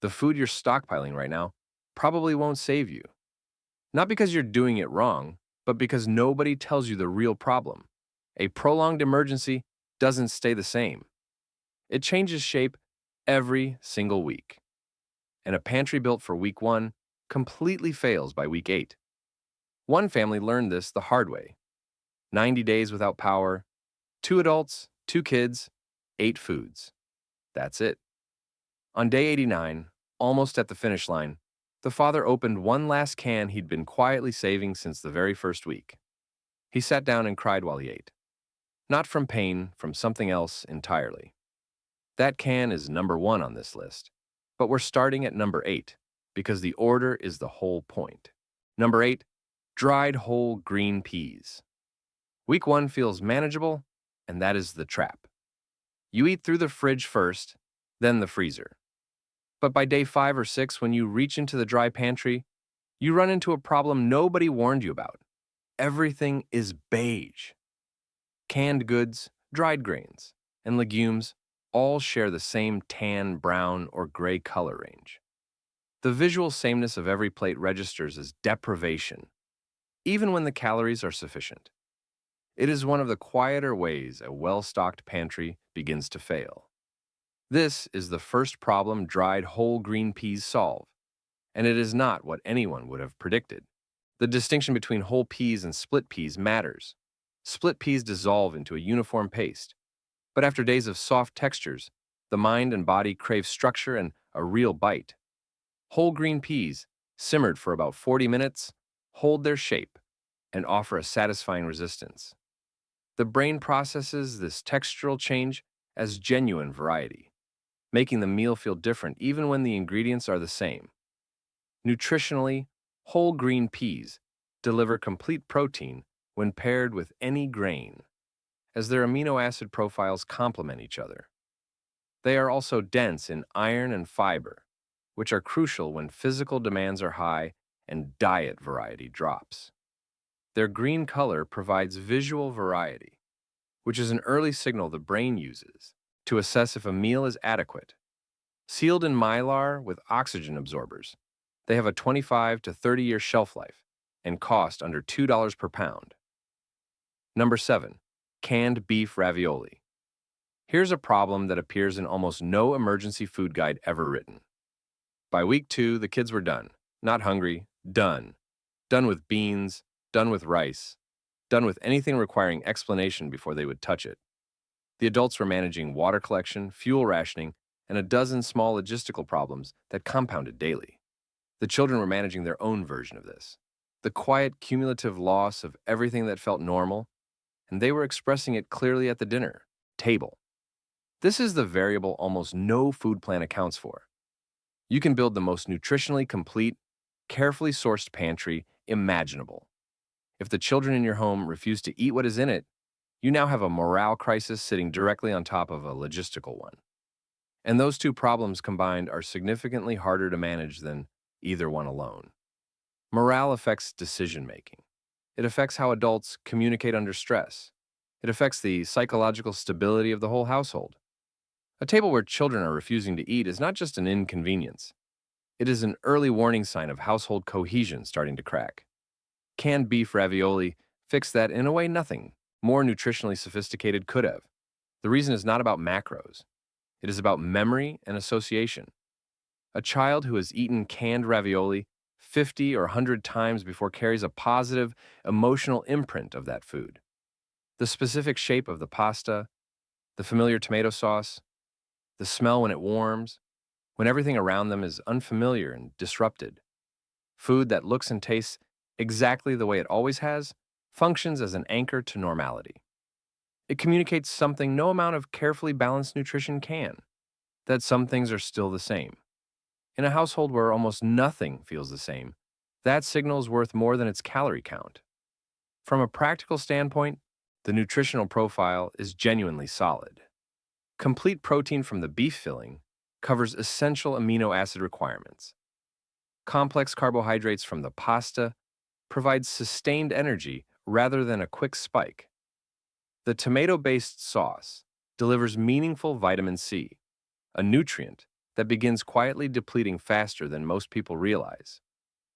The food you're stockpiling right now probably won't save you. Not because you're doing it wrong, but because nobody tells you the real problem. A prolonged emergency doesn't stay the same. It changes shape every single week. And a pantry built for week 1 completely fails by week 8. One family learned this the hard way. 90 days without power, 2 adults, 2 kids, 8 foods. That's it. On day 89, almost at the finish line, the father opened one last can he'd been quietly saving since the very first week. He sat down and cried while he ate. Not from pain, from something else entirely. That can is number 1 on this list. But we're starting at number 8, because the order is the whole point. Number 8, dried whole green peas. Week 1 feels manageable, and that is the trap. You eat through the fridge first, then the freezer. But by day 5 or 6, when you reach into the dry pantry, you run into a problem nobody warned you about. Everything is beige. Canned goods, dried grains, and legumes all share the same tan, brown, or gray color range. The visual sameness of every plate registers as deprivation, even when the calories are sufficient. It is one of the quieter ways a well-stocked pantry begins to fail. This is the first problem dried whole green peas solve, and it is not what anyone would have predicted. The distinction between whole peas and split peas matters. Split peas dissolve into a uniform paste, but after days of soft textures, the mind and body crave structure and a real bite. Whole green peas, simmered for about 40 minutes, hold their shape and offer a satisfying resistance. The brain processes this textural change as genuine variety, making the meal feel different even when the ingredients are the same. Nutritionally, whole green peas deliver complete protein when paired with any grain, as their amino acid profiles complement each other. They are also dense in iron and fiber, which are crucial when physical demands are high and diet variety drops. Their green color provides visual variety, which is an early signal the brain uses to assess if a meal is adequate. Sealed in mylar with oxygen absorbers, they have a 25 to 30-year shelf life and cost under $2 per pound. Number 7. Canned beef ravioli. Here's a problem that appears in almost no emergency food guide ever written. By week 2, the kids were done. Not hungry, done. Done with beans, done with rice, done with anything requiring explanation before they would touch it. The adults were managing water collection, fuel rationing, and a dozen small logistical problems that compounded daily. The children were managing their own version of this. The quiet, cumulative loss of everything that felt normal, and they were expressing it clearly at the dinner table. This is the variable almost no food plan accounts for. You can build the most nutritionally complete, carefully sourced pantry imaginable. If the children in your home refuse to eat what is in it, you now have a morale crisis sitting directly on top of a logistical one. And those two problems combined are significantly harder to manage than either one alone. Morale affects decision-making. It affects how adults communicate under stress. It affects the psychological stability of the whole household. A table where children are refusing to eat is not just an inconvenience. It is an early warning sign of household cohesion starting to crack. Canned beef ravioli fixed that in a way nothing more nutritionally sophisticated could have. The reason is not about macros. It is about memory and association. A child who has eaten canned ravioli 50 or 100 times before carries a positive, emotional imprint of that food. The specific shape of the pasta, the familiar tomato sauce, the smell when it warms, when everything around them is unfamiliar and disrupted. Food that looks and tastes exactly the way it always has functions as an anchor to normality. It communicates something no amount of carefully balanced nutrition can, that some things are still the same. In a household where almost nothing feels the same, that signal is worth more than its calorie count. From a practical standpoint, the nutritional profile is genuinely solid. Complete protein from the beef filling covers essential amino acid requirements. Complex carbohydrates from the pasta provide sustained energy rather than a quick spike. The tomato-based sauce delivers meaningful vitamin C, a nutrient that begins quietly depleting faster than most people realize,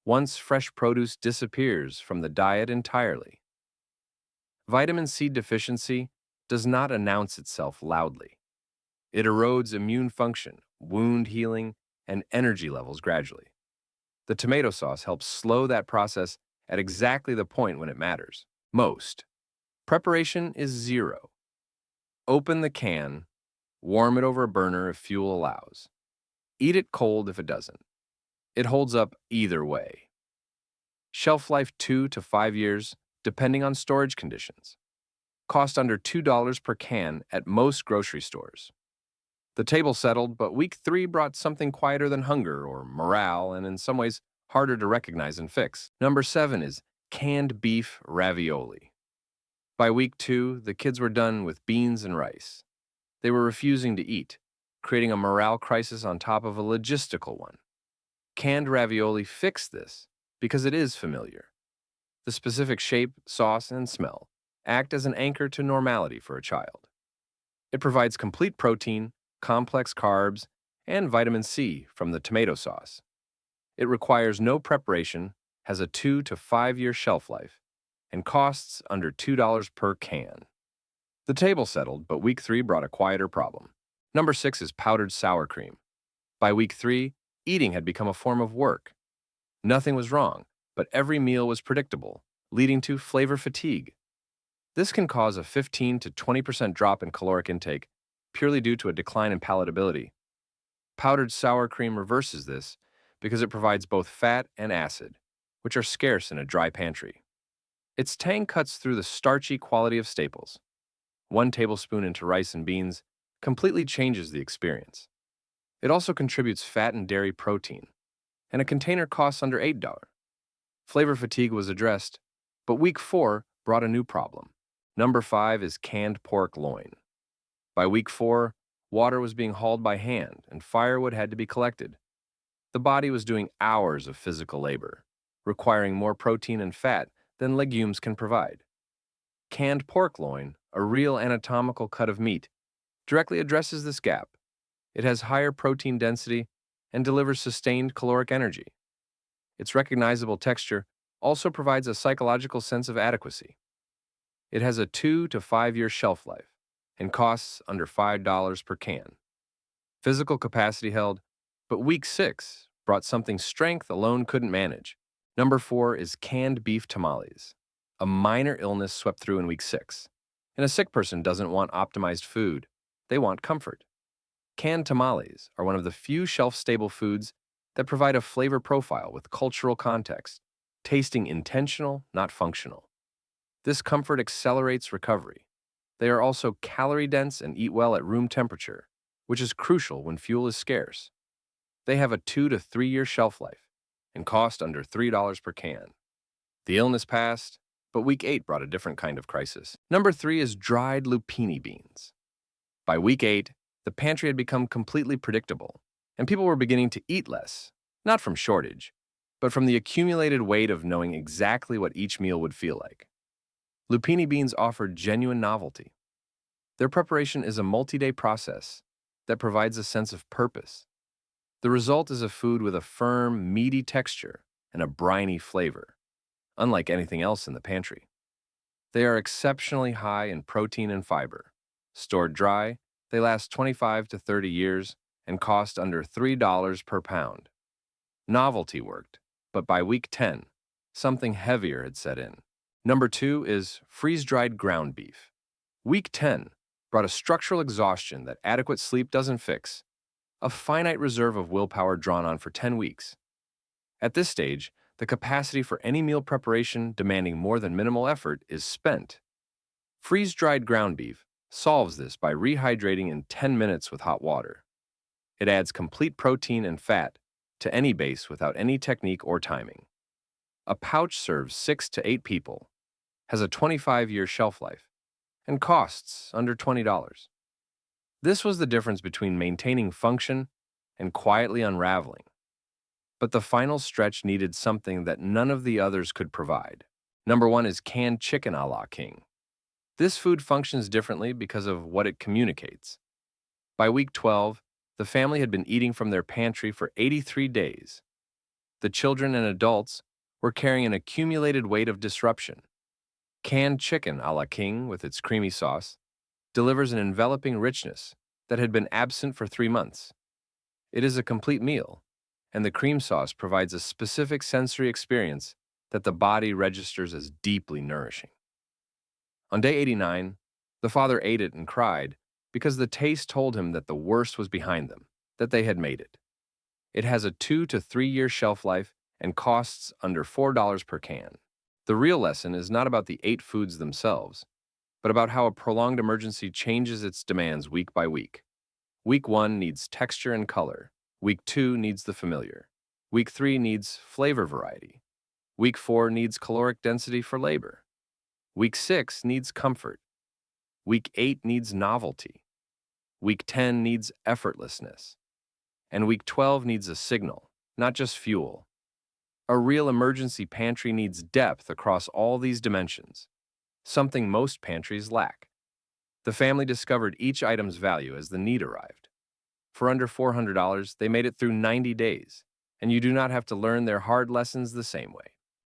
once fresh produce disappears from the diet entirely. Vitamin C deficiency does not announce itself loudly. It erodes immune function, wound healing, and energy levels gradually. The tomato sauce helps slow that process at exactly the point when it matters most. Preparation is zero. Open the can, warm it over a burner if fuel allows. Eat it cold if it doesn't. It holds up either way. Shelf life 2 to 5 years, depending on storage conditions. Cost under $2 per can at most grocery stores. The table settled, but week 3 brought something quieter than hunger or morale, and in some ways harder to recognize and fix. Number 7 is canned beef ravioli. By week 2, the kids were done with beans and rice. They were refusing to eat, creating a morale crisis on top of a logistical one. Canned ravioli fixed this because it is familiar. The specific shape, sauce, and smell act as an anchor to normality for a child. It provides complete protein, complex carbs, and vitamin C from the tomato sauce. It requires no preparation, has a 2 to 5 year shelf life, and costs under $2 per can. The table settled, but week 3 brought a quieter problem. Number 6 is powdered sour cream. By week 3, eating had become a form of work. Nothing was wrong, but every meal was predictable, leading to flavor fatigue. This can cause a 15 to 20% drop in caloric intake, purely due to a decline in palatability. Powdered sour cream reverses this because it provides both fat and acid, which are scarce in a dry pantry. Its tang cuts through the starchy quality of staples. 1 tablespoon into rice and beans completely changes the experience. It also contributes fat and dairy protein, and a container costs under $8. Flavor fatigue was addressed, but week 4 brought a new problem. Number 5 is canned pork loin. By week 4, water was being hauled by hand and firewood had to be collected. The body was doing hours of physical labor, requiring more protein and fat than legumes can provide. Canned pork loin, a real anatomical cut of meat, directly addresses this gap. It has higher protein density and delivers sustained caloric energy. Its recognizable texture also provides a psychological sense of adequacy. It has a 2 to 5 year shelf life and costs under $5 per can. Physical capacity held, but week 6 brought something strength alone couldn't manage. Number 4 is canned beef tamales. A minor illness swept through in week 6. And a sick person doesn't want optimized food. They want comfort. Canned tamales are one of the few shelf-stable foods that provide a flavor profile with cultural context, tasting intentional, not functional. This comfort accelerates recovery. They are also calorie-dense and eat well at room temperature, which is crucial when fuel is scarce. They have a 2 to 3 year shelf life and cost under $3 per can. The illness passed, but week 8 brought a different kind of crisis. Number 3 is dried lupini beans. By week 8, the pantry had become completely predictable, and people were beginning to eat less, not from shortage, but from the accumulated weight of knowing exactly what each meal would feel like. Lupini beans offered genuine novelty. Their preparation is a multi-day process that provides a sense of purpose. The result is a food with a firm, meaty texture and a briny flavor, unlike anything else in the pantry. They are exceptionally high in protein and fiber. Stored dry, they last 25 to 30 years and cost under $3 per pound. Novelty worked, but by week 10, something heavier had set in. Number 2 is freeze-dried ground beef. Week 10 brought a structural exhaustion that adequate sleep doesn't fix, a finite reserve of willpower drawn on for 10 weeks. At this stage, the capacity for any meal preparation demanding more than minimal effort is spent. Freeze-dried ground beef solves this by rehydrating in 10 minutes with hot water. It adds complete protein and fat to any base without any technique or timing. A pouch serves 6 to 8 people, has a 25 year shelf life, and costs under $20. This was the difference between maintaining function and quietly unraveling. But the final stretch needed something that none of the others could provide. Number 1 is canned chicken a la king. This food functions differently because of what it communicates. By week 12, The family had been eating from their pantry for 83 days. The children and adults were carrying an accumulated weight of disruption. Canned chicken a la king with its creamy sauce delivers an enveloping richness that had been absent for 3 months. It is a complete meal, and the cream sauce provides a specific sensory experience that the body registers as deeply nourishing. On day 89, the father ate it and cried because the taste told him that the worst was behind them, that they had made it. It has a 2 to 3 year shelf life and costs under $4 per can. The real lesson is not about the 8 foods themselves, but about how a prolonged emergency changes its demands week by week. Week 1 needs texture and color. Week 2 needs the familiar. Week 3 needs flavor variety. Week 4 needs caloric density for labor. Week 6 needs comfort. Week 8 needs novelty. Week 10 needs effortlessness. And week 12 needs a signal, not just fuel. A real emergency pantry needs depth across all these dimensions, something most pantries lack. The family discovered each item's value as the need arrived. For under $400, they made it through 90 days, and you do not have to learn their hard lessons the same way.